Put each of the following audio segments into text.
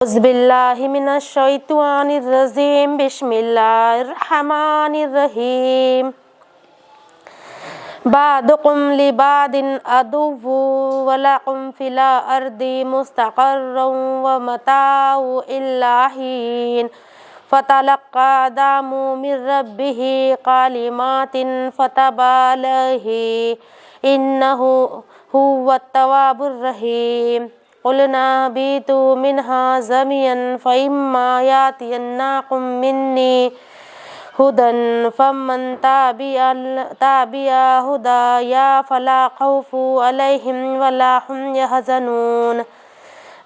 اعوذ باللہ من الشیطان الرجیم بسم اللہ الرحمن الرحیم بعضکم لبعض عدو ولکم فی الارض مستقر ومتاع الی حین فتلقى آدم من ربه کلمات فتاب علیہ انہ هو التواب الرحیم قلنا اهبطوا منها جميعا فإما يأتينكم مني هدى فمن تبع هدايا فلا خوف عليهم ولا هم يحزنون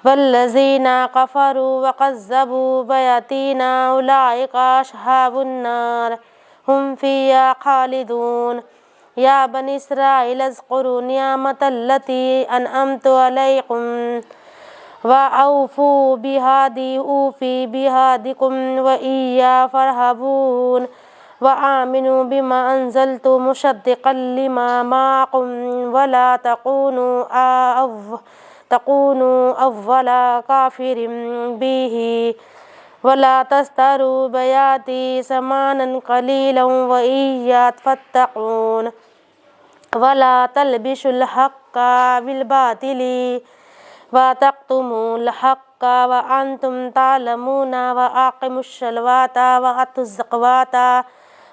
والذين كفروا وكذبوا بآياتنا أولئك أصحاب النار هم فيها خالدون یا بنی اسرائیل اذکروا نعمت التي انعمت علیکم وأوفوا بعہدی اوفی بعہدکم وإیایا فارہبون وآمنوا بما انزلت مصدقا لما معکم ولا تکونوا اول کافر به ولا تشتروا بآیاتی ثمنا قلیلا وإیایا فاتقون ولا تلبسوا الحق بالباطل وتكتموا الحق وأنتم تعلمون وأقيموا الصلاة وآتوا الزكاة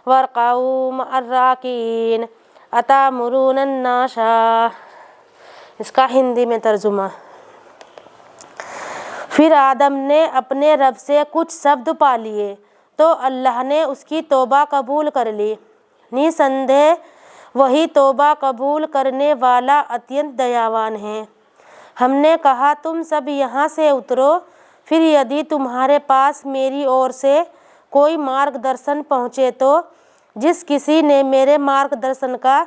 واركعوا مع الراكعين أتأمرون الناس. اس کا ہندی میں ترجمہ. پھر آدم نے اپنے رب سے کچھ شبد پا لیے تو اللہ نے اس کی توبہ قبول کر لی. نِسندہ وہی توبہ قبول کرنے والا اتینت دیاوان ہے. ہم نے کہا تم سب یہاں سے اترو، پھر یدی تمہارے پاس میری اور سے کوئی مارگ درشن پہنچے تو جس کسی نے میرے مارگ درشن کا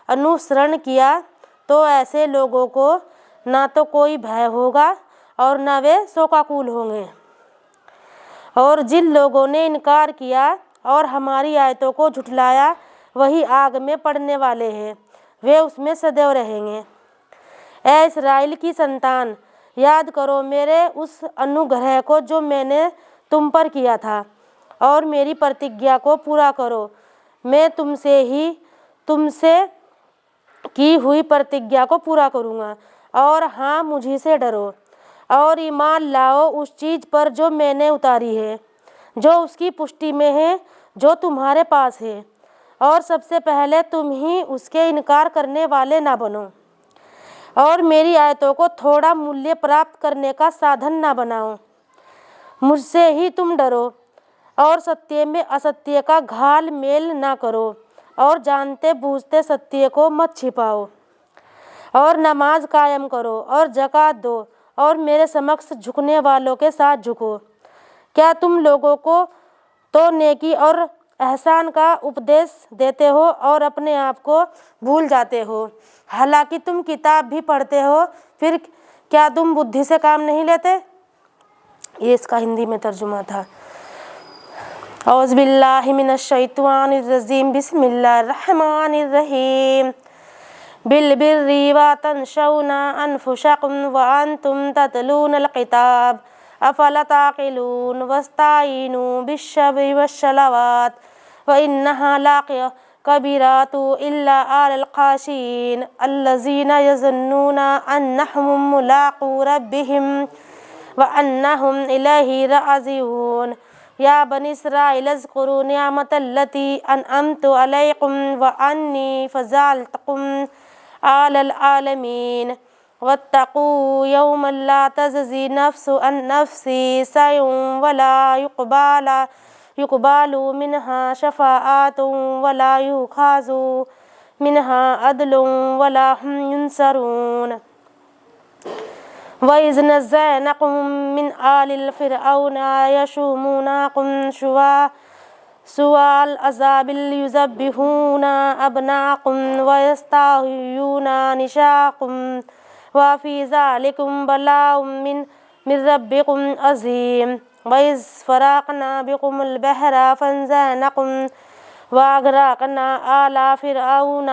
انوسرن کیا تو ایسے لوگوں کو نہ تو کوئی بھے ہوگا اور نہ وہ شوقاکول ہوں گے. اور جن لوگوں نے انکار کیا اور ہماری آیتوں کو جھٹلایا وہی آگ میں پڑنے والے ہیں، وہ اس میں سدیو رہیں گے. اے اسرائیل کی سنتان، یاد کرو میرے اس انوگرہ کو جو میں نے تم پر کیا تھا اور میری پرتجھیا کو پورا کرو. میں تم سے کی ہوئی پرتجھیا کو پورا کروں گا. اور ہاں مجھی سے ڈرو اور ایمان لاؤ اس چیز پر جو میں نے اتاری ہے، جو اس کی پشٹی میں ہے جو تمہارے پاس ہے، اور سب سے پہلے تم ہی اس کے انکار کرنے والے نہ بنو اور میری آیتوں کو تھوڑا مولیہ پراپت کرنے کا سادھن نہ بناؤ. مجھ سے ہی تم ڈرو اور ستیہ میں استیہ کا گھال میل نہ کرو اور جانتے بوجھتے ستیہ کو مت چھپاؤ اور نماز قائم کرو اور زکوٰۃ دو اور میرے سمکش جھکنے والوں کے ساتھ جھکو. کیا تم لوگوں کو تو نیکی اور احسان کا اپدیش دیتے ہو اور اپنے آپ کو بھول جاتے ہو، حالانکہ تم کتاب بھی پڑھتے ہو، پھر کیا تم بدھی سے کام نہیں لیتے؟ یہ اس کا ہندی میں ترجمہ تھا. اعوذ باللہ من الشیطان الرجیم بسم اللہ الرحمن الرحیم بالبر وتنسون انفسکم وانتم تتلون الکتاب افلا تعقلون واستعینوا بالصبر والصلاۃ وانہا لکبیرۃ الا علی الخاشعین الذین یظنون انہم ملاقو ربہم وانہم الیہ راجعون. یا بنی اسرائیل اذکروا نعمت التی انعمت علیکم وانی فضلتکم علی العالمین واتقوا یوما لا تجزی نفس عن نفس شیئا ولا یقبل منها شفاعۃ ولا یؤخذ منها عدل ولا هم ینصرون. وَإِذْ نَجَّيْنَاكُم مِّنْ آلِ فِرْعَوْنَ يَسُومُونَكُمْ سُوءَ الْعَذَابِ يُذَبِّحُونَ أَبْنَاءَكُمْ وَيَسْتَحْيُونَ نِسَاءَكُمْ وَفِي ذَلِكُمْ بَلَاءٌ مِّن رَّبِّكُمْ عَظِيمٌ. وَإِذْ فَرَقْنَا بِكُمُ الْبَحْرَ فَأَنجَيْنَاكُمْ وَأَغْرَقْنَا آلَ فِرْعَوْنَ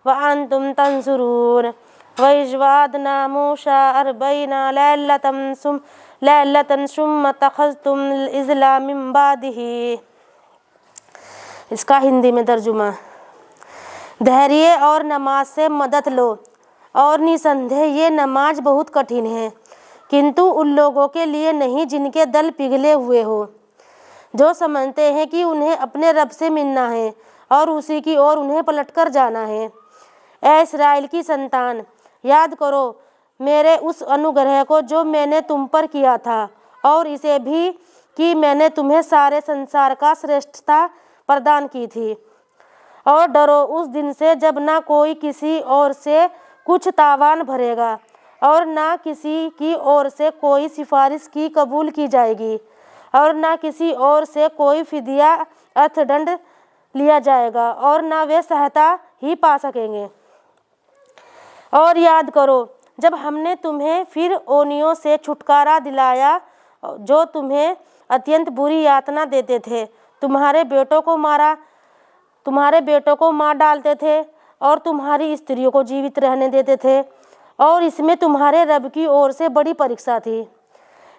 وَأَنتُمْ تَنظُرُونَ. وَإِذْ وَعَدْنَا مُوسَىٰ 40 لَيْلَةً لَعِلَّةً ثُمَّ اتَّخَذْتُمُ الْعِجْلَ مِن بَعْدِهِ۔ اس کا ہندی میں ترجمہ: دھیریہ اور نماز سے مدد لو، اور نسندہ یہ نماز بہت کٹھن ہے، کنتو ان لوگوں کے لیے نہیں جن کے دل پگھلے ہوئے ہو، جو سمجھتے ہیں کہ انہیں اپنے رب سے ملنا ہے اور اسی کی اور انہیں پلٹ کر جانا ہے۔ اے اسرائیل کی سنتان، یاد کرو میرے اس انوگرہ کو جو میں نے تم پر کیا تھا، اور اسے بھی کہ میں نے تمہیں سارے سنسار کا شریشٹھتا پردان کی تھی۔ اور ڈرو اس دن سے جب نہ کوئی کسی اور سے کچھ تاوان بھرے گا اور نہ کسی کی اور سے کوئی سفارش کی قبول کی جائے گی، اور نہ کسی اور سے کوئی فدیہ ارتھ دنڈ لیا جائے گا، اور نہ وہ سہایتا ہی پا سکیں گے۔ اور یاد کرو جب ہم نے تمہیں فرعونیوں سے چھٹکارا دلایا جو تمہیں اتینت بری یاتنا دیتے تھے، تمہارے بیٹوں کو مار ڈالتے تھے اور تمہاری استریوں کو جیوت رہنے دیتے تھے، اور اس میں تمہارے رب کی اور سے بڑی پریکشا تھی۔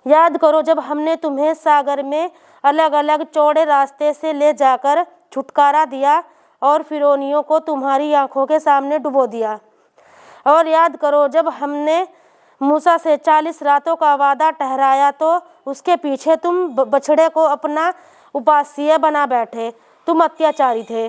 یاد کرو جب ہم نے تمہیں ساگر میں الگ الگ چوڑے راستے سے لے جا کر چھٹکارا دیا اور فرعونیوں کو تمہاری آنکھوں کے سامنے ڈبو دیا۔ اور یاد کرو جب ہم نے موسیٰ سے 40 راتوں کا وعدہ ٹھہرایا تو اس کے پیچھے تم بچھڑے کو اپنا اپاسیہ بنا بیٹھے، تم اتیاچاری تھے۔